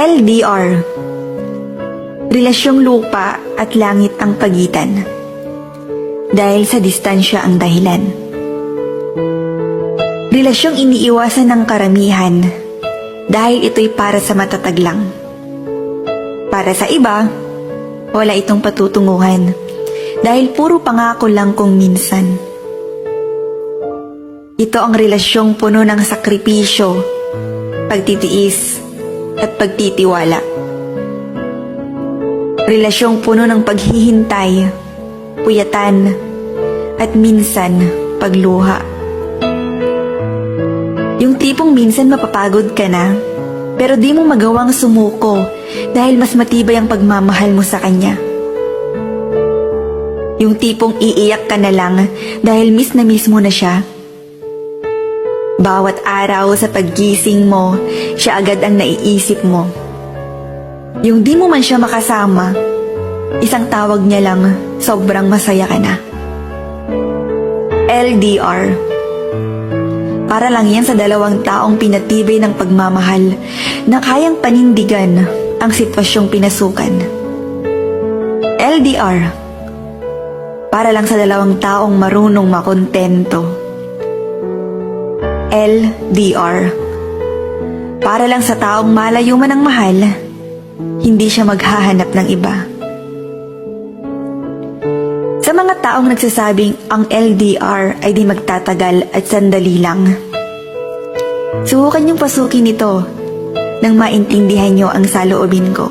LDR. Relasyong lupa at langit ang pagitan. Dahil sa distansya ang dahilan. Relasyong iniiwasan ng karamihan dahil ito'y para sa matatag lang. Para sa iba, wala itong patutunguhan dahil puro pangako lang kung minsan. Ito ang relasyong puno ng sakripisyo, pagtitiis at pagtitiwala. Relasyong puno ng paghihintay, puyatan at minsan pagluha. Yung tipong minsan mapapagod ka na pero di mo magawang sumuko dahil mas matibay ang pagmamahal mo sa kanya. Yung tipong iiyak ka na lang dahil miss mo na siya. Bawat araw sa paggising mo, siya agad ang naiisip mo. Yung di mo man siya makasama, isang tawag niya lang, sobrang masaya ka na. LDR. Para lang yan sa dalawang taong pinatibay ng pagmamahal na kayang panindigan ang sitwasyong pinasukan. LDR. Para lang sa dalawang taong marunong makontento. LDR. Para lang sa taong malayo man ang mahal, hindi siya maghahanap ng iba. Sa mga taong nagsasabing ang LDR ay di magtatagal at sandali lang, subukan niyong pasukin ito nang maintindihan niyo ang saloobin ko.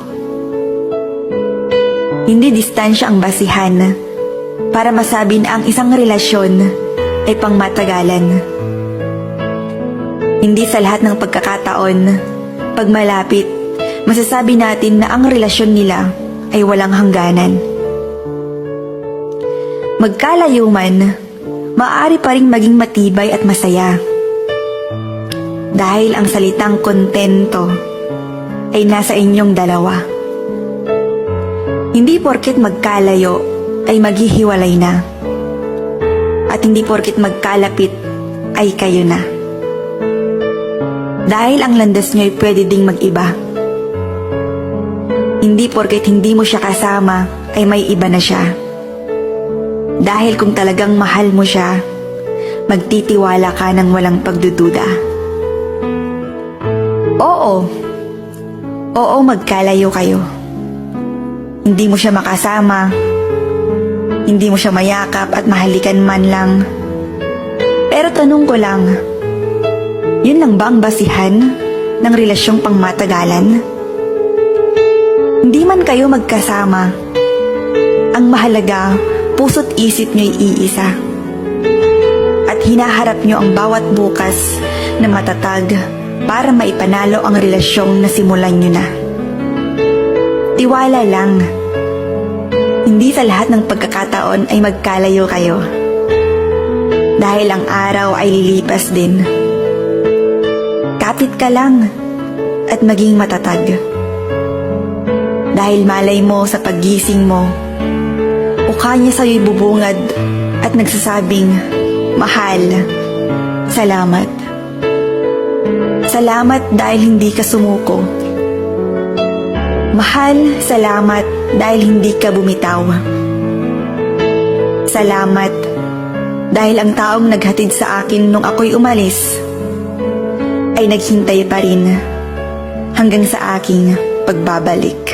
Hindi distansya ang basihan para masabi na ang isang relasyon ay pangmatagalan. Hindi sa lahat ng pagkakataon, pag malapit, masasabi natin na ang relasyon nila ay walang hangganan. Magkalayo man, maaari pa ring maging matibay at masaya. Dahil ang salitang kontento ay nasa inyong dalawa. Hindi porket magkalayo ay maghihiwalay na. At hindi porket magkalapit ay kayo na. Dahil ang landas nyo ay pwede ding mag-iba. Hindi porket hindi mo siya kasama ay may iba na siya. Dahil kung talagang mahal mo siya, magtitiwala ka ng walang pagdududa. Oo, magkalayo kayo. Hindi mo siya makasama, hindi mo siya mayakap at mahalikan man lang. Pero tanong ko lang, yun lang ba ang basihan ng relasyong pangmatagalan? Hindi man kayo magkasama, ang mahalaga, puso't isip nyo'y iisa. At hinaharap nyo ang bawat bukas na matatag para maipanalo ang relasyong nasimulan nyo na. Tiwala lang, hindi sa lahat ng pagkakataon ay magkalayo kayo. Dahil ang araw ay lilipas din. Kapit ka lang at maging matatag. Dahil malay mo sa paggising mo, mukha niya sa'yo'y bubungad at nagsasabing, mahal, salamat. Salamat dahil hindi ka sumuko. Mahal, salamat dahil hindi ka bumitaw. Salamat dahil ang taong naghatid sa akin nung ako'y umalis ay naghintay pa rin hanggang sa aking pagbabalik.